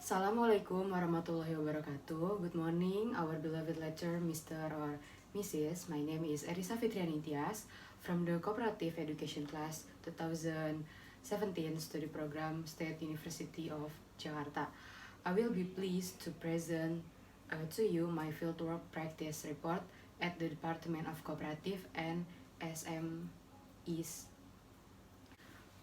Assalamualaikum warahmatullahi wabarakatuh. Good morning, our beloved lecturer, Mr. or Mrs. My name is Erissa Fitrianingtyas from the Cooperative Education Class 2017 Study Program State University of Jakarta. I will be pleased to present to you my fieldwork practice report at the Department of Cooperative and SMEs.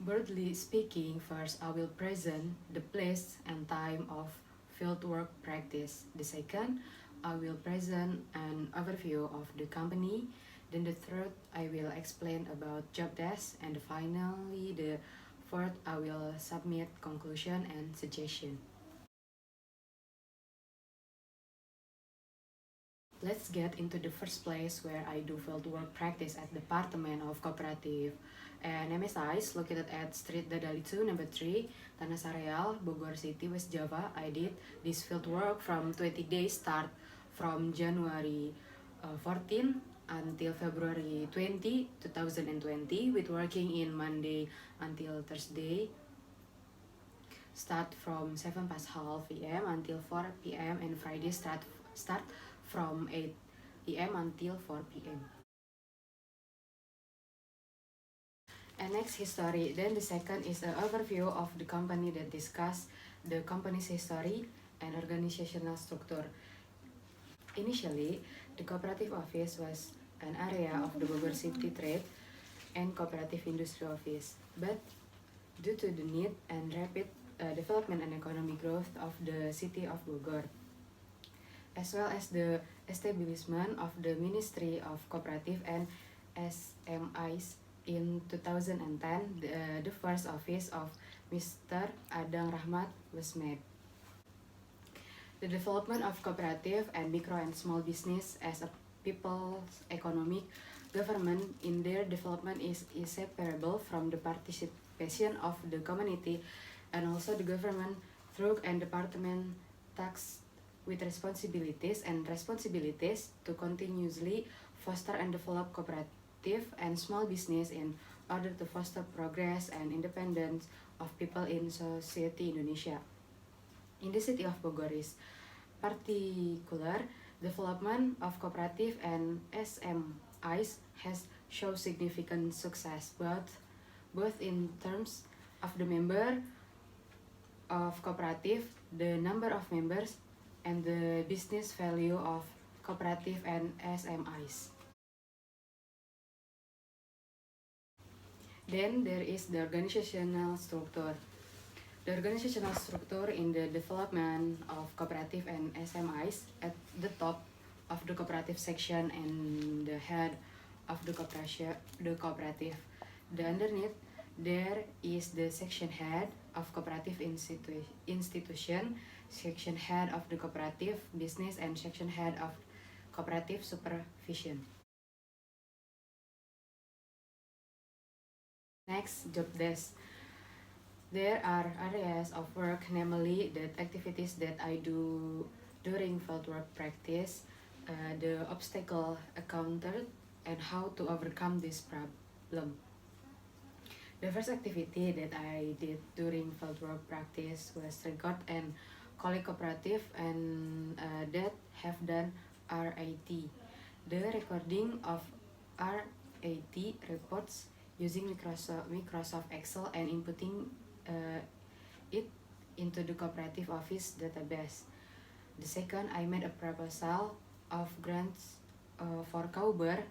Broadly speaking, first I will present the place and time of fieldwork practice. The second, I will present an overview of the company. Then the third, I will explain about job desk. And finally, the fourth, I will submit conclusion and suggestion. Let's get into the first place where I do fieldwork practice at Department of Cooperative and MSI is located at Street Dadali 2, number 3, Tanah Sareal, Bogor City, West Java. I did this fieldwork from 20 days start from January 14 until February 20, 2020 with working in Monday until Thursday. Start from 7 past half p.m. until 4 p.m. and Friday start from 8 p.m. until 4 p.m. And next, history. Then the second is an overview of the company that discuss the company's history and organizational structure. Initially, the cooperative office was an area of the Bogor City Trade and Cooperative Industry Office, but due to the need and rapid development and economic growth of the city of Bogor, as well as the establishment of the Ministry of Cooperative and SMEs in 2010, the first office of Mr. Adang Rahmat was made. The development of cooperative and micro and small business as a people's economic government in their development is inseparable from the participation of the community, and also the government through and department tasked with responsibilities to continuously foster and develop cooperative and small business in order to foster progress and independence of people in society Indonesia. In the city of Bogor is particular development of cooperative and SMEs has shown significant success, both in terms of the member of cooperative, the number of members, and the business value of cooperative and SMEs. Then there is the organizational structure. The organizational structure in the development of cooperative and SMEs at the top of the cooperative section and the head of the cooperative. The underneath there is the section head of cooperative institution, section head of the cooperative business, and section head of cooperative supervision. Next, job desk. There are areas of work, namely the activities that I do during fieldwork practice, the obstacle encountered, and how to overcome this problem. The first activity that I did during fieldwork practice was record and collect cooperative and that have done RAT. The recording of RAT reports using Microsoft Excel and inputting it into the cooperative office database. The second, I made a proposal of grants for Kauber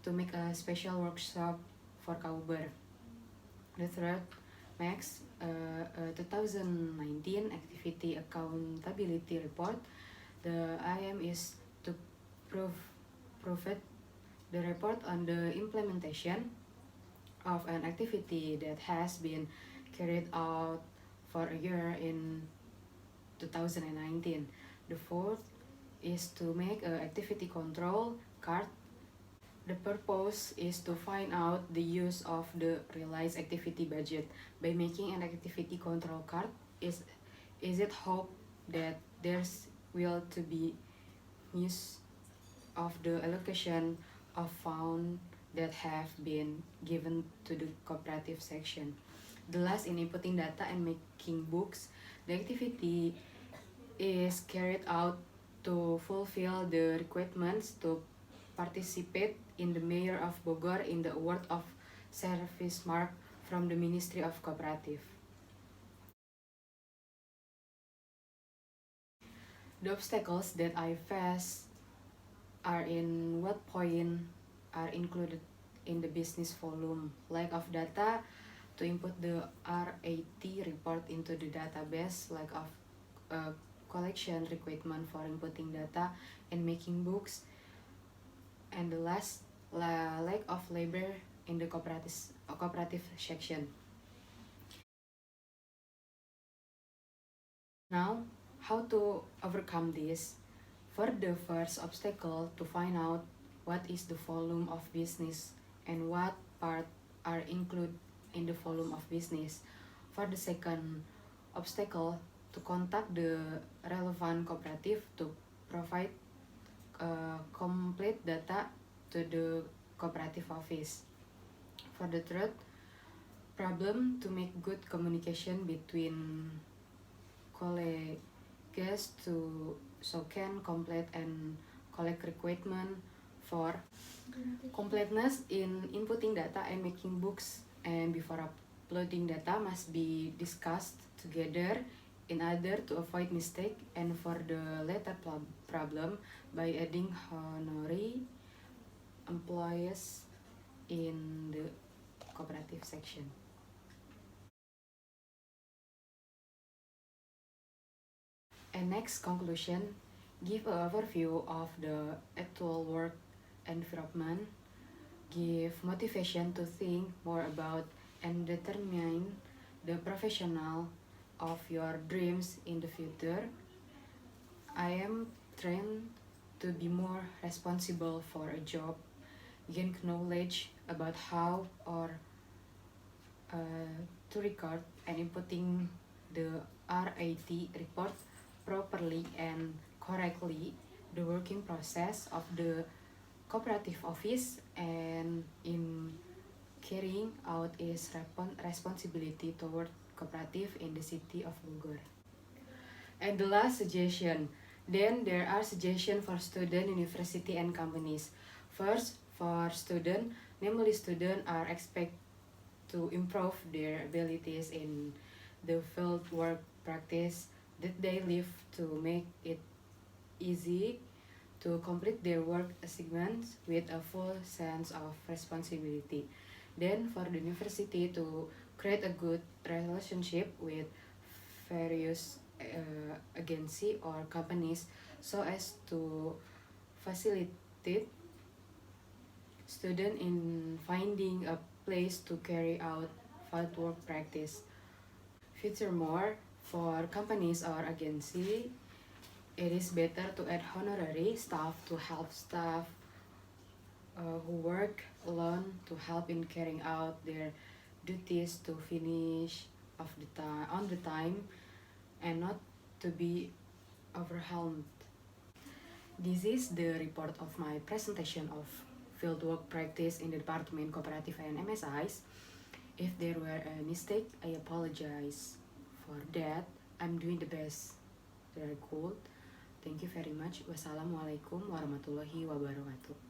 to make a special workshop for Kauber. The third, next, 2019 activity accountability report. The aim is to provide the report on the implementation of an activity that has been carried out for a year in 2019. The fourth is to make an activity control card. The purpose is to find out the use of the realized activity budget. By making an activity control card, is it hope that there's will to be use of the allocation of funds that have been given to the cooperative section. The last in inputting data and making books. The activity is carried out to fulfill the requirements to participate in the Mayor of Bogor in the award of service mark from the Ministry of Cooperative. The obstacles that I face are in what point are included in the business volume, lack of data to input the RAT report into the database, lack of collection requirement for inputting data and making books, and the last, lack of labor in the cooperative section. Now, how to overcome this? For the first obstacle, to find out what is the volume of business and what part are included in the volume of business. For the second obstacle, to contact the relevant cooperative to provide complete data to the cooperative office. For the third problem, to make good communication between colleagues to so can complete and collect requirement for completeness in inputting data and making books, and before uploading data must be discussed together in order to avoid mistake, and for the latter problem by adding honorary employees in the cooperative section. And next conclusion, give an overview of the actual work environment, give motivation to think more about and determine the professional of your dreams in the future. I am trained to be more responsible for a job, gain knowledge about how or to record and inputting the RAT report properly and correctly, the working process of the cooperative office, and in carrying out its responsibility toward cooperative in the city of Bogor. And the last suggestion, then there are suggestions for student, university, and companies. First, for student, namely students are expected to improve their abilities in the field work practice that they live to make it easy to complete their work assignments with a full sense of responsibility. Then for the university to create a good relationship with various agency or companies so as to facilitate student in finding a place to carry out field work practice. Furthermore, for companies or agency, it is better to add honorary staff to help staff who work alone to help in carrying out their duties to finish of the on the time and not to be overwhelmed. This is the report of my presentation of fieldwork practice in the Department Cooperative and MSIs. If there were a mistake, I apologize for that. I'm doing the best that I could. Thank you very much. Wassalamualaikum warahmatullahi wabarakatuh.